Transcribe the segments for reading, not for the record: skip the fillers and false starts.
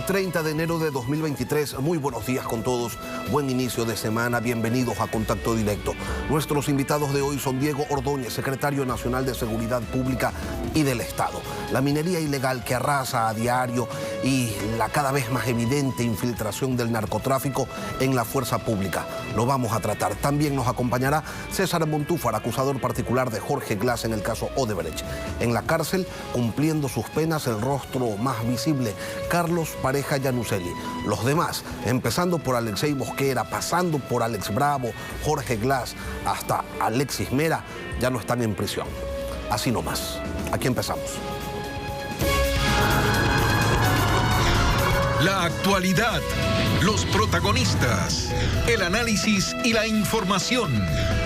30 de enero de 2023. Muy buenos días con todos. Buen inicio de semana. Bienvenidos a Contacto Directo. Nuestros invitados de hoy son Diego Ordóñez, secretario nacional de Seguridad Pública y del Estado. La minería ilegal que arrasa a diario y la cada vez más evidente infiltración del narcotráfico en la fuerza pública. Lo vamos a tratar. También nos acompañará César Montúfar, acusador particular de Jorge Glass en el caso Odebrecht. En la cárcel, cumpliendo sus penas, el rostro más visible, Carlos Pareja Yanuseli. Los demás, empezando por Alexei Mosquera, pasando por Alex Bravo, Jorge Glass, hasta Alexis Mera, ya no están en prisión. Así nomás. Aquí empezamos. La actualidad, los protagonistas, el análisis y la información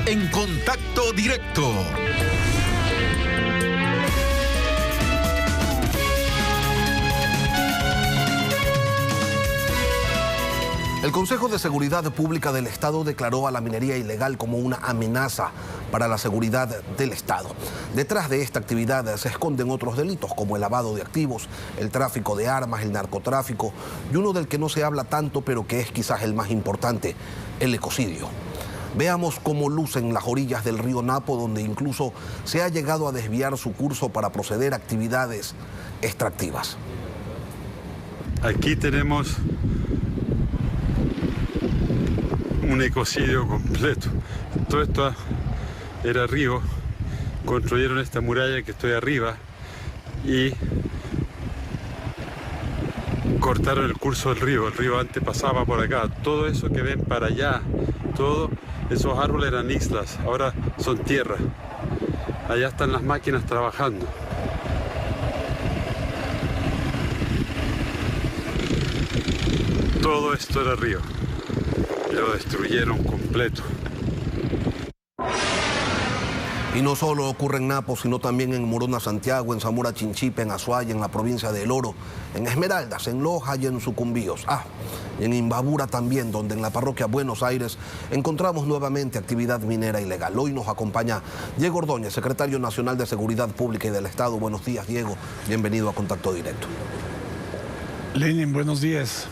en Contacto Directo. El Consejo de Seguridad Pública del Estado declaró a la minería ilegal como una amenaza para la seguridad del Estado. Detrás de esta actividad se esconden otros delitos como el lavado de activos, el tráfico de armas, el narcotráfico y uno del que no se habla tanto pero que es quizás el más importante, el ecocidio. Veamos cómo lucen las orillas del río Napo, donde incluso se ha llegado a desviar su curso para proceder a actividades extractivas. Aquí tenemos un ecocidio completo. Todo esto era río, construyeron esta muralla que estoy arriba y cortaron el curso del río. El río antes pasaba por acá. Todo eso que ven para allá, todos esos árboles eran islas, ahora son tierra. Allá están las máquinas trabajando. Todo esto era río. Lo destruyeron completo. Y no solo ocurre en Napo, sino también en Morona, Santiago, en Zamora, Chinchipe, en Azuay, en la provincia de El Oro, en Esmeraldas, en Loja y en Sucumbíos. Y en Imbabura también, donde en la parroquia Buenos Aires encontramos nuevamente actividad minera ilegal. Hoy nos acompaña Diego Ordóñez, secretario nacional de Seguridad Pública y del Estado. Buenos días, Diego. Bienvenido a Contacto Directo. Lenin, buenos días.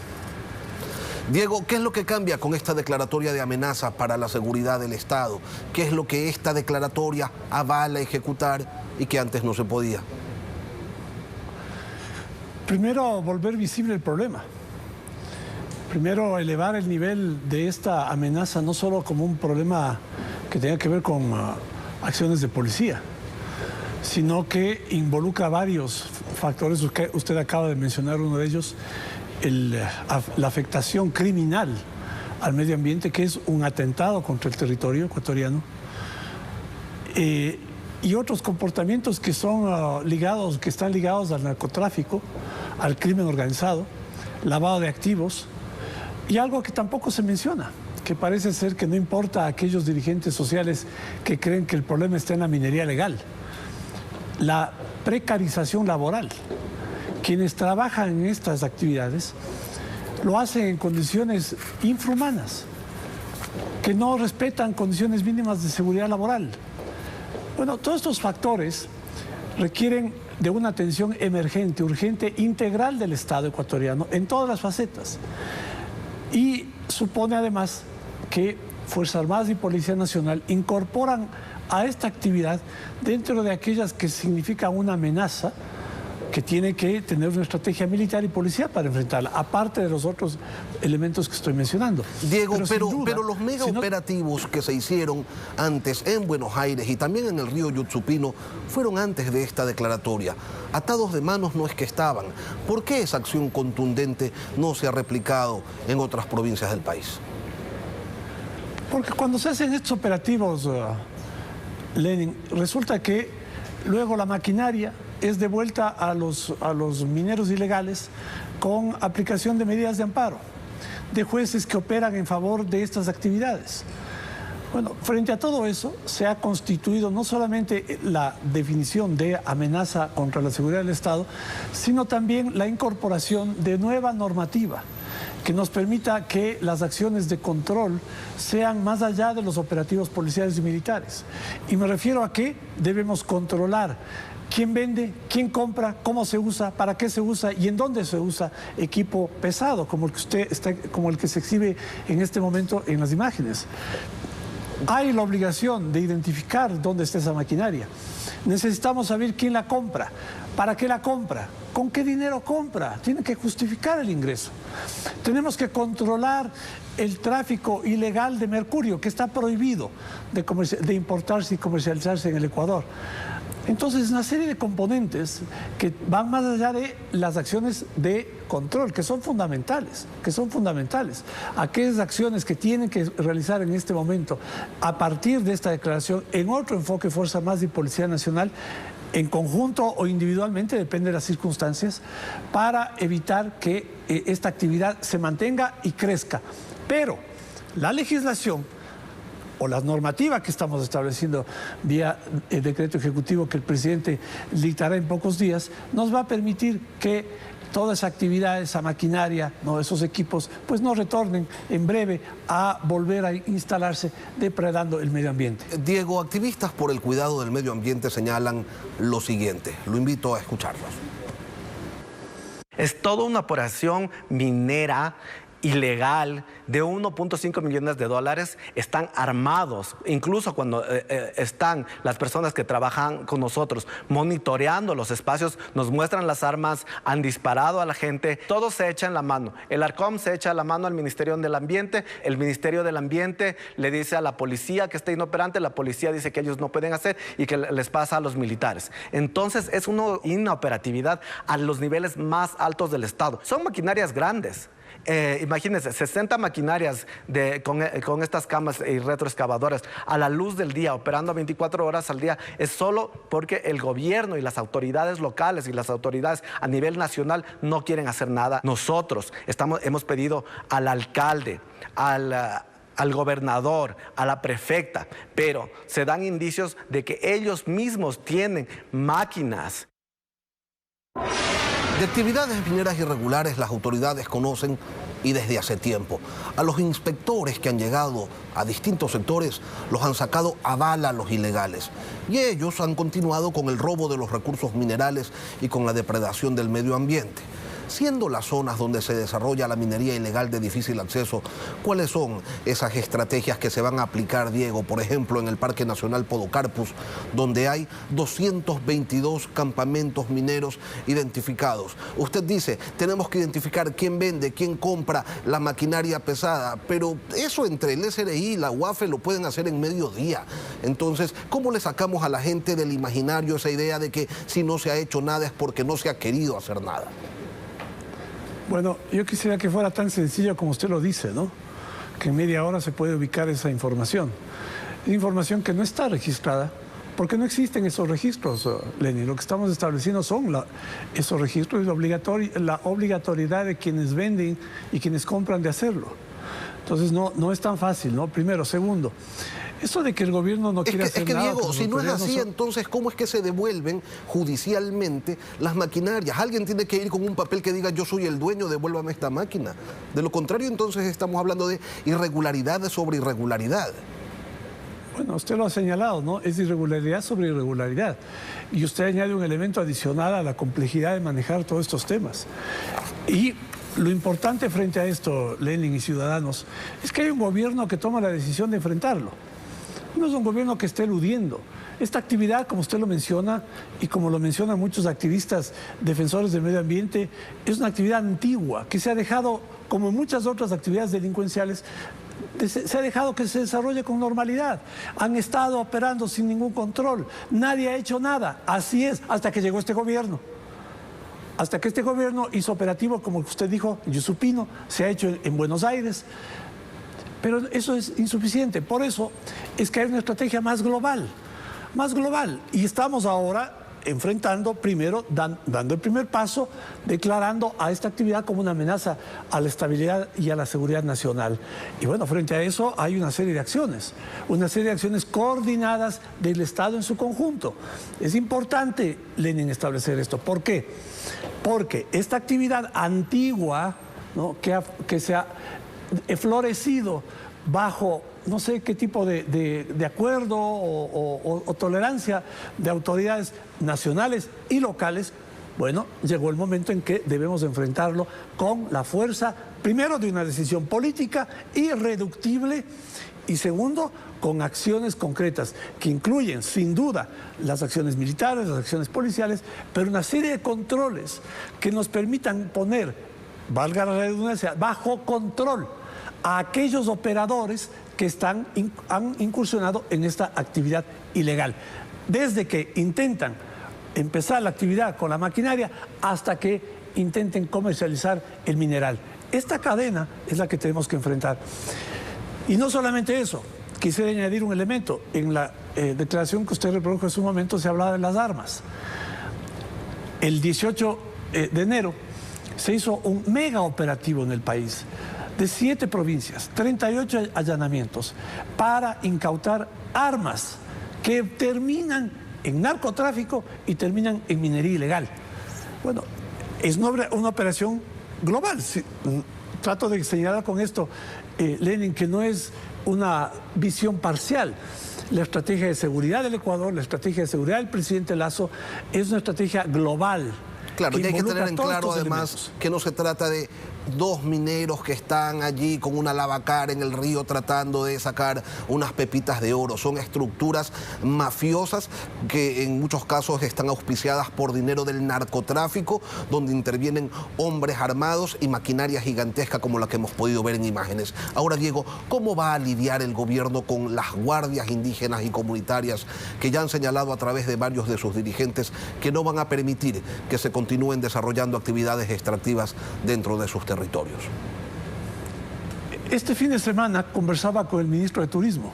Diego, ¿qué es lo que cambia con esta declaratoria de amenaza para la seguridad del Estado? ¿Qué es lo que esta declaratoria avala ejecutar y que antes no se podía? Primero, volver visible el problema. Primero, elevar el nivel de esta amenaza no solo como un problema que tenga que ver con acciones de policía, sino que involucra varios factores. Usted acaba de mencionar uno de ellos, la afectación criminal al medio ambiente, que es un atentado contra el territorio ecuatoriano, y otros comportamientos que son que están ligados al narcotráfico, al crimen organizado, lavado de activos, y algo que tampoco se menciona, que parece ser que no importa a aquellos dirigentes sociales que creen que el problema está en la minería legal, la precarización laboral. Quienes trabajan en estas actividades lo hacen en condiciones infrahumanas, que no respetan condiciones mínimas de seguridad laboral. Bueno, todos estos factores requieren de una atención emergente, urgente, integral del Estado ecuatoriano en todas las facetas. Y supone además que Fuerzas Armadas y Policía Nacional incorporan a esta actividad dentro de aquellas que significan una amenaza, que tiene que tener una estrategia militar y policial para enfrentarla, aparte de los otros elementos que estoy mencionando. Diego, pero los mega operativos que se hicieron antes en Buenos Aires y también en el río Yutsupino fueron antes de esta declaratoria. Atados de manos no es que estaban. ¿Por qué esa acción contundente no se ha replicado en otras provincias del país? Porque cuando se hacen estos operativos, Lenin, resulta que luego la maquinaria es devuelta a los mineros ilegales con aplicación de medidas de amparo de jueces que operan en favor de estas actividades. Bueno, frente a todo eso se ha constituido no solamente la definición de amenaza contra la seguridad del Estado, sino también la incorporación de nueva normativa que nos permita que las acciones de control sean más allá de los operativos policiales y militares. Y me refiero a que debemos controlar quién vende, quién compra, cómo se usa, para qué se usa y en dónde se usa equipo pesado, como el que se exhibe en este momento en las imágenes. Hay la obligación de identificar dónde está esa maquinaria. Necesitamos saber quién la compra, para qué la compra, con qué dinero compra. Tiene que justificar el ingreso. Tenemos que controlar el tráfico ilegal de mercurio, que está prohibido de importarse y comercializarse en el Ecuador. Entonces, una serie de componentes que van más allá de las acciones de control, que son fundamentales, Aquellas acciones que tienen que realizar en este momento, a partir de esta declaración, en otro enfoque, Fuerza Más y Policía Nacional, en conjunto o individualmente, depende de las circunstancias, para evitar que esta actividad se mantenga y crezca. Pero la legislación o la normativa que estamos estableciendo vía el decreto ejecutivo que el presidente dictará en pocos días, nos va a permitir que toda esa actividad, esa maquinaria, esos equipos, pues no retornen en breve a volver a instalarse depredando el medio ambiente. Diego, activistas por el cuidado del medio ambiente señalan lo siguiente. Lo invito a escucharlos. Es toda una operación minera ilegal de 1.5 millones de dólares, están armados, incluso cuando están las personas que trabajan con nosotros monitoreando los espacios, nos muestran las armas, han disparado a la gente, todos se echan la mano. El Arcom se echa la mano al Ministerio del Ambiente, el Ministerio del Ambiente le dice a la policía que está inoperante, la policía dice que ellos no pueden hacer y que les pasa a los militares. Entonces es una inoperatividad a los niveles más altos del Estado. Son maquinarias grandes. Imagínense, 60 maquinarias con estas camas y retroexcavadoras a la luz del día, operando 24 horas al día, es solo porque el gobierno y las autoridades locales y las autoridades a nivel nacional no quieren hacer nada. Nosotros hemos pedido al alcalde, al gobernador, a la prefecta, pero se dan indicios de que ellos mismos tienen máquinas. De actividades mineras irregulares las autoridades conocen y desde hace tiempo. A los inspectores que han llegado a distintos sectores los han sacado a bala los ilegales. Y ellos han continuado con el robo de los recursos minerales y con la depredación del medio ambiente. Siendo las zonas donde se desarrolla la minería ilegal de difícil acceso, ¿cuáles son esas estrategias que se van a aplicar, Diego? Por ejemplo, en el Parque Nacional Podocarpus, donde hay 222 campamentos mineros identificados. Usted dice, tenemos que identificar quién vende, quién compra la maquinaria pesada, pero eso entre el SRI y la UAFE lo pueden hacer en mediodía. Entonces, ¿cómo le sacamos a la gente del imaginario esa idea de que si no se ha hecho nada es porque no se ha querido hacer nada? Bueno, yo quisiera que fuera tan sencillo como usted lo dice, ¿no? Que en media hora se puede ubicar esa información. Es información que no está registrada, porque no existen esos registros, Lenny. Lo que estamos estableciendo son esos registros y la obligatoriedad de quienes venden y quienes compran de hacerlo. Entonces no es tan fácil, ¿no? Primero. Segundo, eso de que el gobierno no quiere hacer nada... Diego, si no es así, entonces, ¿cómo es que se devuelven judicialmente las maquinarias? Alguien tiene que ir con un papel que diga, yo soy el dueño, devuélvame esta máquina. De lo contrario, entonces, estamos hablando de irregularidad sobre irregularidad. Bueno, usted lo ha señalado, ¿no? Es irregularidad sobre irregularidad. Y usted añade un elemento adicional a la complejidad de manejar todos estos temas. Y lo importante frente a esto, Lenin y ciudadanos, es que hay un gobierno que toma la decisión de enfrentarlo. No es un gobierno que esté eludiendo. Esta actividad, como usted lo menciona, y como lo mencionan muchos activistas defensores del medio ambiente, es una actividad antigua, que se ha dejado, como muchas otras actividades delincuenciales, se ha dejado que se desarrolle con normalidad. Han estado operando sin ningún control. Nadie ha hecho nada. Así es, hasta que llegó este gobierno. Hasta que este gobierno hizo operativo, como usted dijo, en Yusupino, se ha hecho en Buenos Aires. Pero eso es insuficiente. Por eso es que hay una estrategia más global. Y estamos ahora enfrentando, primero, dando el primer paso, declarando a esta actividad como una amenaza a la estabilidad y a la seguridad nacional. Y bueno, frente a eso hay una serie de acciones coordinadas del Estado en su conjunto. Es importante, Lenin, establecer esto. ¿Por qué? Porque esta actividad antigua ¿no?, que se ha florecido bajo no sé qué tipo de acuerdo o tolerancia de autoridades nacionales y locales, bueno, llegó el momento en que debemos enfrentarlo con la fuerza, primero, de una decisión política irreductible y segundo, con acciones concretas que incluyen, sin duda, las acciones militares, las acciones policiales, pero una serie de controles que nos permitan poner, valga la redundancia, bajo control a aquellos operadores que han incursionado en esta actividad ilegal, desde que intentan empezar la actividad con la maquinaria hasta que intenten comercializar el mineral. Esta cadena es la que tenemos que enfrentar. Y no solamente eso, quisiera añadir un elemento. En la declaración que usted reprodujo en su momento se hablaba de las armas. El 18 de enero se hizo un mega operativo en el país de 7 provincias, 38 allanamientos para incautar armas que terminan en narcotráfico y terminan en minería ilegal. Bueno, es una operación global. Trato de señalar con esto, Lenin, que no es una visión parcial. La estrategia de seguridad del Ecuador, la estrategia de seguridad del presidente Lasso es una estrategia global. Claro, y hay que tener en claro además elementos. Que no se trata de 2 mineros que están allí con una lavacar en el río tratando de sacar unas pepitas de oro. Son estructuras mafiosas que en muchos casos están auspiciadas por dinero del narcotráfico, donde intervienen hombres armados y maquinaria gigantesca como la que hemos podido ver en imágenes. Ahora, Diego, ¿cómo va a lidiar el gobierno con las guardias indígenas y comunitarias que ya han señalado a través de varios de sus dirigentes que no van a permitir que se continúen desarrollando actividades extractivas dentro de sus territorios? Este fin de semana conversaba con el ministro de Turismo.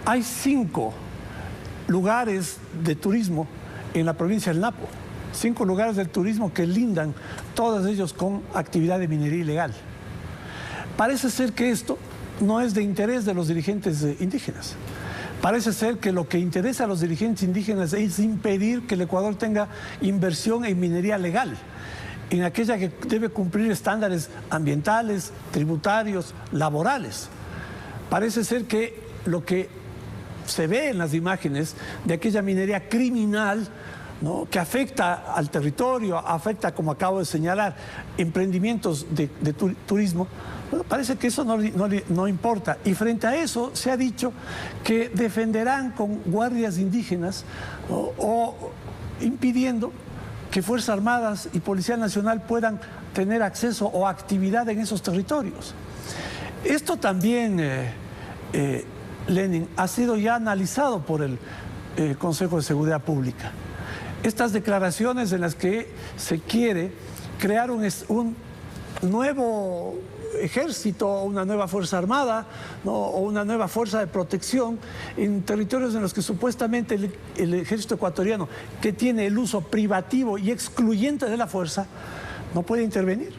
Hay 5 lugares de turismo en la provincia del Napo. 5 lugares del turismo que lindan, todos ellos con actividad de minería ilegal. Parece ser que esto no es de interés de los dirigentes indígenas. Parece ser que lo que interesa a los dirigentes indígenas es impedir que el Ecuador tenga inversión en minería legal, en aquella que debe cumplir estándares ambientales, tributarios, laborales. Parece ser que lo que se ve en las imágenes de aquella minería criminal, ¿no?, que afecta al territorio, afecta, como acabo de señalar, emprendimientos de turismo, bueno, parece que eso no importa. Y frente a eso se ha dicho que defenderán con guardias indígenas, ¿no?, o impidiendo que Fuerzas Armadas y Policía Nacional puedan tener acceso o actividad en esos territorios. Esto también, Lenin, ha sido ya analizado por el Consejo de Seguridad Pública. Estas declaraciones en las que se quiere crear un nuevo ejército, una nueva fuerza armada, ¿no?, o una nueva fuerza de protección en territorios en los que supuestamente el ejército ecuatoriano, que tiene el uso privativo y excluyente de la fuerza, no puede intervenir.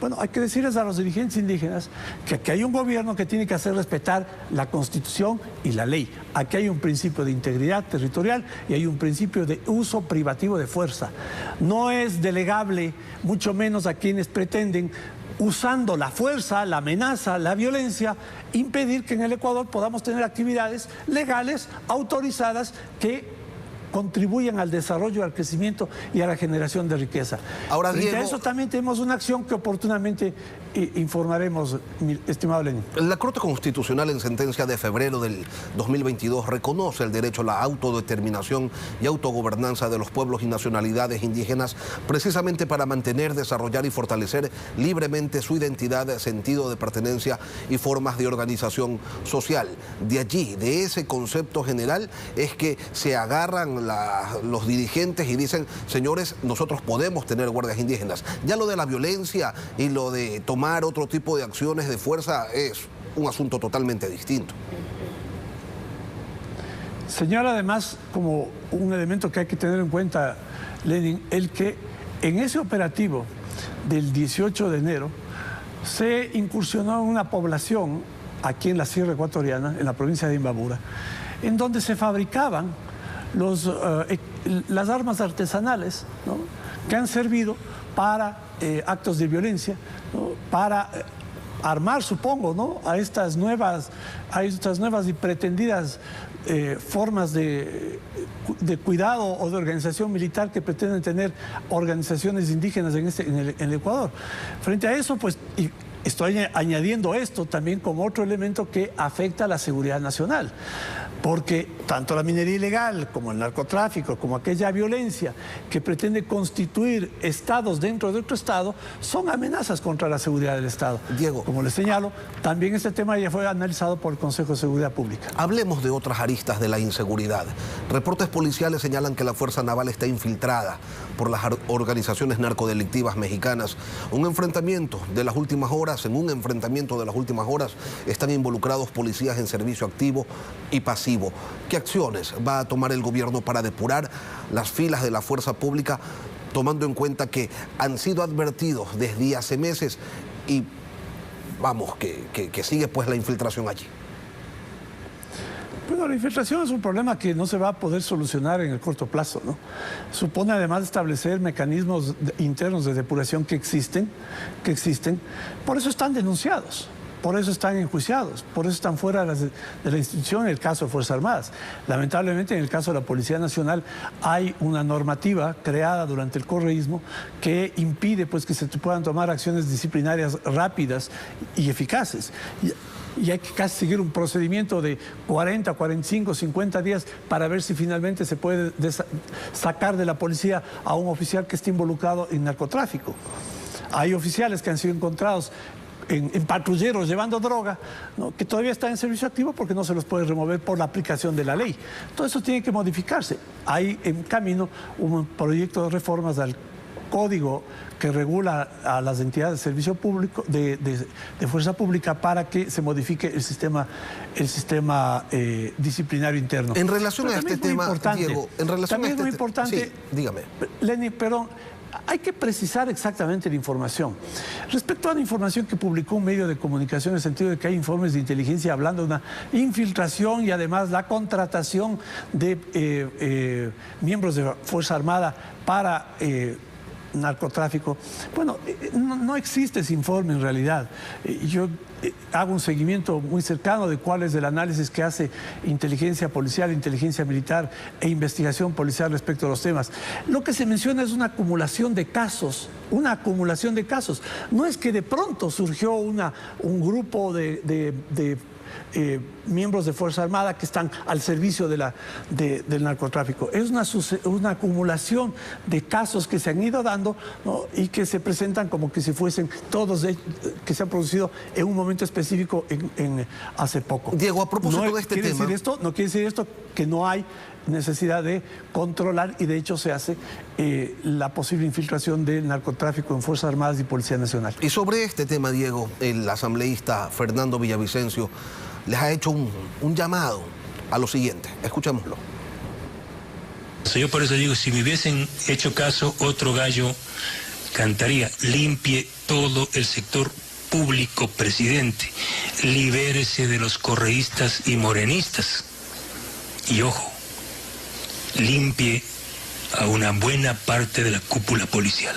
Bueno, hay que decirles a los dirigentes indígenas que aquí hay un gobierno que tiene que hacer respetar la Constitución y la ley. Aquí hay un principio de integridad territorial y hay un principio de uso privativo de fuerza. No es delegable, mucho menos a quienes pretenden, usando la fuerza, la amenaza, la violencia, impedir que en el Ecuador podamos tener actividades legales, autorizadas, que contribuyen al desarrollo, al crecimiento y a la generación de riqueza. Ahora, Frente Diego, a eso también tenemos una acción que oportunamente informaremos, mi estimado Lenin. La Corte Constitucional, en sentencia de febrero del 2022, reconoce el derecho a la autodeterminación y autogobernanza de los pueblos y nacionalidades indígenas, precisamente para mantener, desarrollar y fortalecer libremente su identidad, sentido de pertenencia y formas de organización social. De allí, de ese concepto general, es que se agarran los dirigentes y dicen: señores, nosotros podemos tener guardias indígenas. Ya lo de la violencia y lo de tomar otro tipo de acciones de fuerza es un asunto totalmente distinto. Señala además, como un elemento que hay que tener en cuenta, Lenin, el que en ese operativo del 18 de enero se incursionó en una población aquí en la Sierra Ecuatoriana, en la provincia de Imbabura, en donde se fabricaban las armas artesanales, ¿no?, que han servido para actos de violencia, ¿no?, para armar, supongo, ¿no?, a estas nuevas y pretendidas formas de cuidado o de organización militar que pretenden tener organizaciones indígenas en el Ecuador. Frente a eso, pues, estoy añadiendo esto también como otro elemento que afecta a la seguridad nacional, porque tanto la minería ilegal como el narcotráfico, como aquella violencia que pretende constituir estados dentro de otro estado, son amenazas contra la seguridad del Estado. Diego, como les señalo, también este tema ya fue analizado por el Consejo de Seguridad Pública. Hablemos de otras aristas de la inseguridad. Reportes policiales señalan que la Fuerza Naval está infiltrada por las organizaciones narcodelictivas mexicanas. En un enfrentamiento de las últimas horas están involucrados policías en servicio activo y pasivo. ¿Qué acciones va a tomar el gobierno para depurar las filas de la fuerza pública, tomando en cuenta que han sido advertidos desde hace meses y vamos, que sigue pues la infiltración allí? Bueno, la infiltración es un problema que no se va a poder solucionar en el corto plazo, ¿no? Supone además establecer mecanismos internos de depuración que existen, por eso están denunciados. Por eso están enjuiciados, por eso están fuera de la institución en el caso de Fuerzas Armadas. Lamentablemente, en el caso de la Policía Nacional, hay una normativa creada durante el correísmo que impide pues, que se puedan tomar acciones disciplinarias rápidas y eficaces. Y hay que casi seguir un procedimiento de 40, 45, 50 días para ver si finalmente se puede sacar de la policía a un oficial que esté involucrado en narcotráfico. Hay oficiales que han sido encontrados en patrulleros llevando droga, ¿no?, que todavía están en servicio activo porque no se los puede remover por la aplicación de la ley. Todo eso tiene que modificarse. Hay en camino un proyecto de reformas al código que regula a las entidades de servicio público, de fuerza pública, para que se modifique el sistema disciplinario interno. En relación a este tema, Diego, también es muy importante, sí, dígame. Lenny, perdón, hay que precisar exactamente la información. Respecto a la información que publicó un medio de comunicación, en el sentido de que hay informes de inteligencia hablando de una infiltración y además la contratación de miembros de Fuerza Armada para narcotráfico. Bueno, no existe ese informe en realidad. Yo hago un seguimiento muy cercano de cuál es el análisis que hace inteligencia policial, inteligencia militar e investigación policial respecto a los temas. Lo que se menciona es una acumulación de casos, No es que de pronto surgió un grupo de miembros de Fuerza Armada que están al servicio del narcotráfico. Es una acumulación de casos que se han ido dando, ¿no?, y que se presentan como que si fuesen todos que se han producido en un momento específico hace poco. Diego, a propósito de este tema... No quiere decir esto que no hay necesidad de controlar, y de hecho se hace la posible infiltración del narcotráfico en Fuerzas Armadas y Policía Nacional. Y sobre este tema, Diego, el asambleísta Fernando Villavicencio les ha hecho un llamado a lo siguiente. Escuchémoslo. Yo por eso digo, si me hubiesen hecho caso, otro gallo cantaría: limpie todo el sector público, presidente, libérese de los correístas y morenistas, y ojo, limpie a una buena parte de la cúpula policial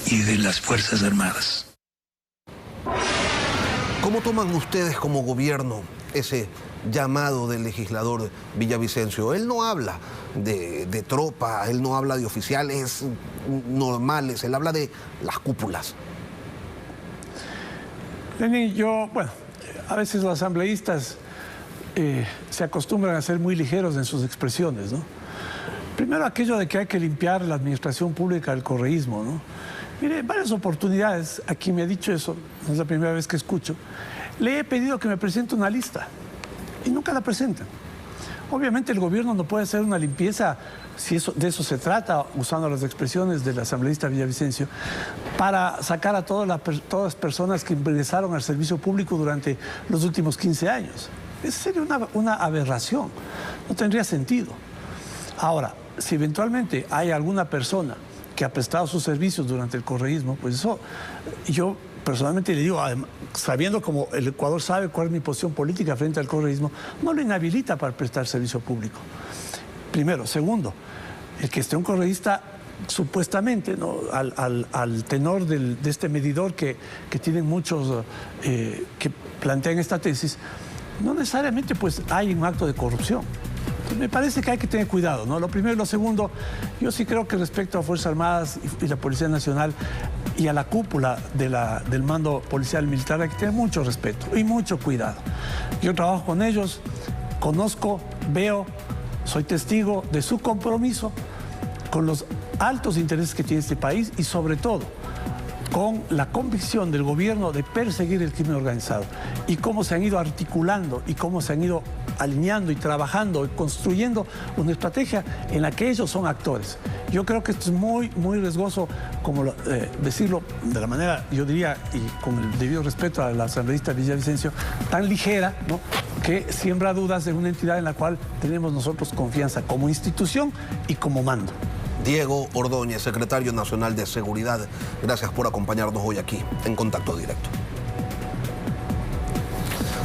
y de las Fuerzas Armadas. ¿Cómo toman ustedes como gobierno ese llamado del legislador Villavicencio? Él no habla de tropa, él no habla de oficiales normales, él habla de las cúpulas. Lenín, a veces los asambleístas se acostumbran a ser muy ligeros en sus expresiones, ¿no? Primero, aquello de que hay que limpiar la administración pública del correísmo, ¿no? Mire, en varias oportunidades, aquí me ha dicho eso, no es la primera vez que escucho, le he pedido que me presente una lista y nunca la presentan. Obviamente el gobierno no puede hacer una limpieza, si de eso se trata, usando las expresiones del asambleísta Villavicencio, para sacar a todas las personas que ingresaron al servicio público durante los últimos 15 años. Esa sería una aberración, no tendría sentido. Ahora, si eventualmente hay alguna persona que ha prestado sus servicios durante el correísmo, pues eso, yo personalmente le digo, sabiendo como el Ecuador sabe cuál es mi posición política frente al correísmo, no lo inhabilita para prestar servicio público. Primero. Segundo, el que esté un correísta supuestamente, ¿no?, al tenor de este medidor que tienen muchos que plantean esta tesis, no necesariamente pues hay un acto de corrupción. Entonces, me parece que hay que tener cuidado, ¿no? Lo primero y lo segundo, yo sí creo que respecto a Fuerzas Armadas y la Policía Nacional y a la cúpula del mando policial militar hay que tener mucho respeto y mucho cuidado. Yo trabajo con ellos, conozco, veo, soy testigo de su compromiso con los altos intereses que tiene este país y sobre todo con la convicción del gobierno de perseguir el crimen organizado y cómo se han ido articulando y cómo se han ido alineando y trabajando y construyendo una estrategia en la que ellos son actores. Yo creo que esto es muy, muy riesgoso, como decirlo de la manera, yo diría, y con el debido respeto a la asambleísta Villavicencio, tan ligera, ¿no?, que siembra dudas de una entidad en la cual tenemos nosotros confianza como institución y como mando. Diego Ordóñez, secretario nacional de Seguridad, gracias por acompañarnos hoy aquí en Contacto Directo.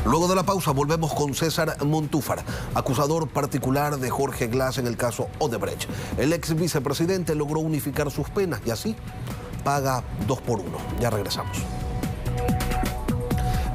Luego de la pausa volvemos con César Montúfar, acusador particular de Jorge Glass en el caso Odebrecht. El ex vicepresidente logró unificar sus penas y así paga 2 por 1. Ya regresamos.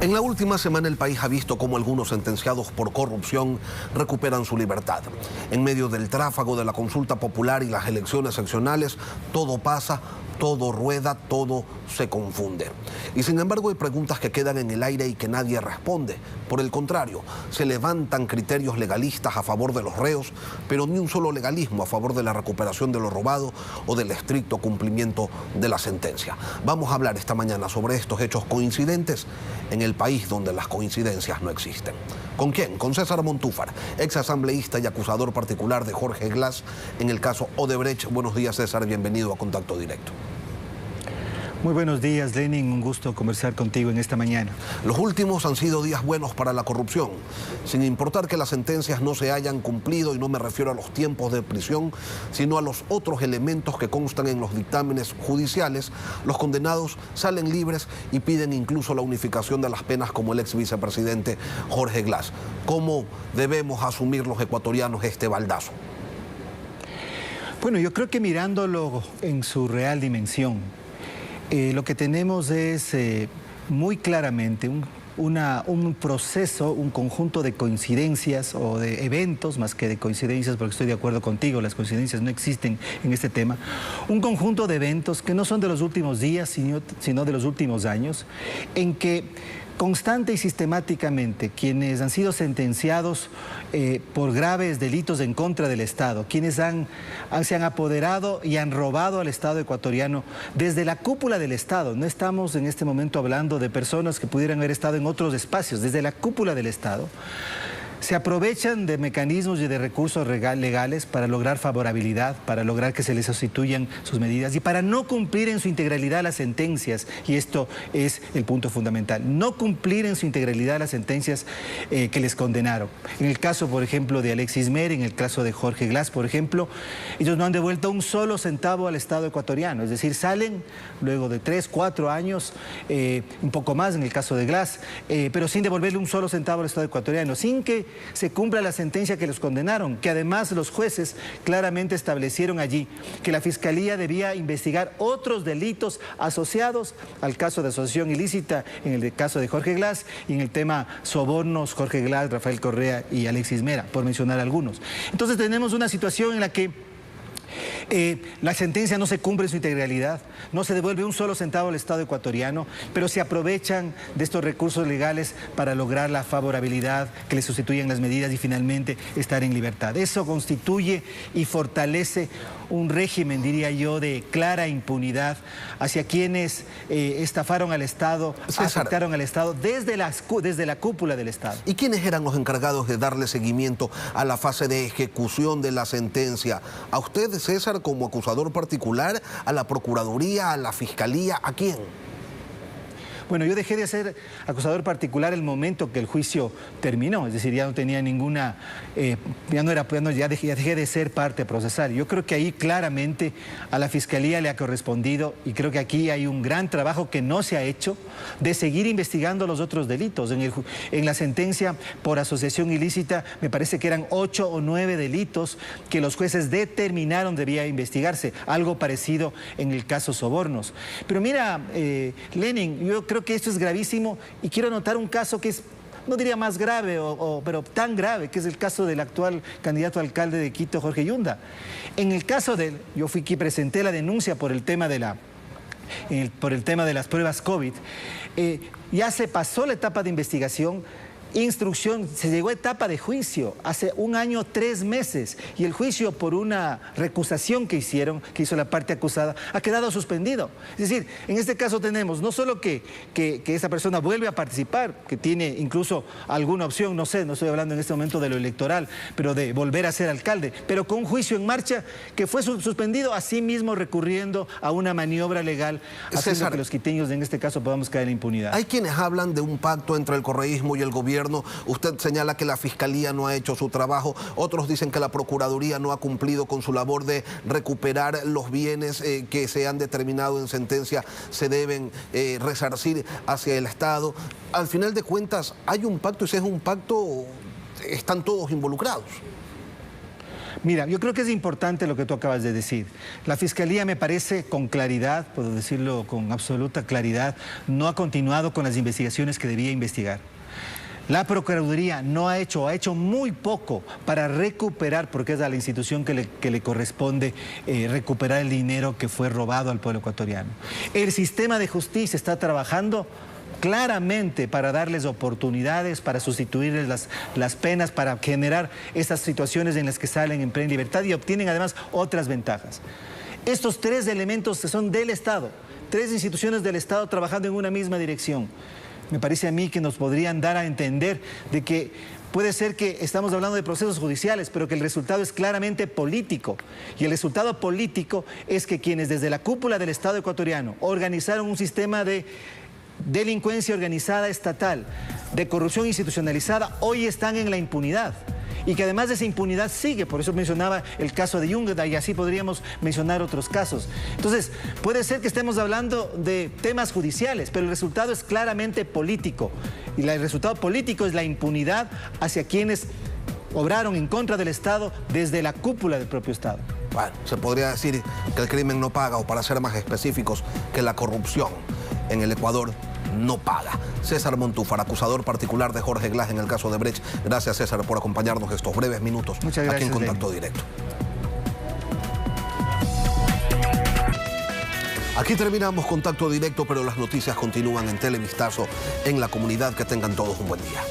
En la última semana el país ha visto cómo algunos sentenciados por corrupción recuperan su libertad. En medio del tráfago de la consulta popular y las elecciones seccionales, todo pasa, todo rueda, todo se confunde. Y sin embargo hay preguntas que quedan en el aire y que nadie responde. Por el contrario, se levantan criterios legalistas a favor de los reos, pero ni un solo legalismo a favor de la recuperación de lo robado o del estricto cumplimiento de la sentencia. Vamos a hablar esta mañana sobre estos hechos coincidentes en el país donde las coincidencias no existen. ¿Con quién? Con César Montúfar, ex asambleísta y acusador particular de Jorge Glass en el caso Odebrecht. Buenos días, César, bienvenido a Contacto Directo. Muy buenos días, Lenin. Un gusto conversar contigo en esta mañana. Los últimos han sido días buenos para la corrupción. Sin importar que las sentencias no se hayan cumplido, y no me refiero a los tiempos de prisión, sino a los otros elementos que constan en los dictámenes judiciales, los condenados salen libres y piden incluso la unificación de las penas, como el ex vicepresidente Jorge Glass. ¿Cómo debemos asumir los ecuatorianos este baldazo? Bueno, yo creo que mirándolo en su real dimensión, lo que tenemos es muy claramente un proceso, un conjunto de coincidencias o de eventos, más que de coincidencias, porque estoy de acuerdo contigo, las coincidencias no existen en este tema, un conjunto de eventos que no son de los últimos días, sino de los últimos años, en que constante y sistemáticamente quienes han sido sentenciados por graves delitos en contra del Estado, quienes se han apoderado y han robado al Estado ecuatoriano desde la cúpula del Estado. No estamos en este momento hablando de personas que pudieran haber estado en otros espacios, desde la cúpula del Estado. Se aprovechan de mecanismos y de recursos legales para lograr favorabilidad, para lograr que se les sustituyan sus medidas y para no cumplir en su integralidad las sentencias, y esto es el punto fundamental, no cumplir en su integralidad las sentencias que les condenaron. En el caso, por ejemplo, de Alexis Meri, en el caso de Jorge Glass, por ejemplo, ellos no han devuelto un solo centavo al Estado ecuatoriano, es decir, salen luego de 3, 4 años, un poco más en el caso de Glass, pero sin devolverle un solo centavo al Estado ecuatoriano, sin que se cumpla la sentencia que los condenaron, que además los jueces claramente establecieron allí que la Fiscalía debía investigar otros delitos asociados al caso de asociación ilícita, en el caso de Jorge Glass, y en el tema sobornos, Jorge Glass, Rafael Correa y Alexis Mera, por mencionar algunos. Entonces tenemos una situación en la que la sentencia no se cumple en su integralidad, no se devuelve un solo centavo al Estado ecuatoriano, pero se aprovechan de estos recursos legales para lograr la favorabilidad, que les sustituyan las medidas y finalmente estar en libertad. Eso constituye y fortalece un régimen, diría yo, de clara impunidad hacia quienes estafaron al Estado, afectaron al Estado desde la cúpula del Estado. ¿Y quiénes eran los encargados de darle seguimiento a la fase de ejecución de la sentencia? ¿A usted, César, como acusador particular, a la Procuraduría, a la Fiscalía, a quién? Bueno, yo dejé de ser acusador particular el momento que el juicio terminó, es decir, ya no tenía ninguna, ya dejé de ser parte procesal. Yo creo que ahí claramente a la Fiscalía le ha correspondido, y creo que aquí hay un gran trabajo que no se ha hecho, de seguir investigando los otros delitos. En la sentencia por asociación ilícita me parece que eran 8 o 9 delitos que los jueces determinaron debía investigarse, algo parecido en el caso Sobornos. Pero mira, Lenin, yo creo que esto es gravísimo y quiero anotar un caso que es, no diría más grave, pero tan grave, que es el caso del actual candidato a alcalde de Quito, Jorge Yunda. En el caso de él, yo fui quien presenté la denuncia por el tema de las pruebas COVID. Ya se pasó la etapa de investigación, instrucción, se llegó a etapa de juicio hace 1 año 3 meses, y el juicio por una recusación que hizo la parte acusada, ha quedado suspendido. Es decir, en este caso tenemos no solo que esa persona vuelve a participar, que tiene incluso alguna opción, no sé, no estoy hablando en este momento de lo electoral, pero de volver a ser alcalde, pero con un juicio en marcha que fue suspendido, así mismo recurriendo a una maniobra legal, haciendo César, que los quiteños en este caso podamos caer en la impunidad. Hay quienes hablan de un pacto entre el correísmo y el gobierno. Usted señala que la Fiscalía no ha hecho su trabajo, otros dicen que la Procuraduría no ha cumplido con su labor de recuperar los bienes que se han determinado en sentencia se deben resarcir hacia el Estado. Al final de cuentas, ¿hay un pacto? Y si es un pacto, ¿están todos involucrados? Mira, yo creo que es importante lo que tú acabas de decir. La Fiscalía, me parece, con claridad, puedo decirlo con absoluta claridad, no ha continuado con las investigaciones que debía investigar. La Procuraduría no ha hecho, o ha hecho muy poco para recuperar, porque es a la institución que le corresponde recuperar el dinero que fue robado al pueblo ecuatoriano. El sistema de justicia está trabajando claramente para darles oportunidades, para sustituirles las penas, para generar esas situaciones en las que salen en plena libertad y obtienen además otras ventajas. Estos 3 elementos son del Estado, 3 instituciones del Estado trabajando en una misma dirección. Me parece a mí que nos podrían dar a entender de que puede ser que estamos hablando de procesos judiciales, pero que el resultado es claramente político. Y el resultado político es que quienes desde la cúpula del Estado ecuatoriano organizaron un sistema de delincuencia organizada estatal, de corrupción institucionalizada, hoy están en la impunidad. Y que además de esa impunidad sigue, por eso mencionaba el caso de Yunda y así podríamos mencionar otros casos. Entonces, puede ser que estemos hablando de temas judiciales, pero el resultado es claramente político. Y el resultado político es la impunidad hacia quienes obraron en contra del Estado desde la cúpula del propio Estado. Bueno, se podría decir que el crimen no paga, o para ser más específicos, que la corrupción en el Ecuador no paga. César Montúfar, acusador particular de Jorge Glass en el caso de Brecht. Gracias, César, por acompañarnos estos breves minutos. Muchas gracias, aquí en Contacto Directo. Aquí terminamos Contacto Directo, pero las noticias continúan en Televistazo, en la comunidad. Que tengan todos un buen día.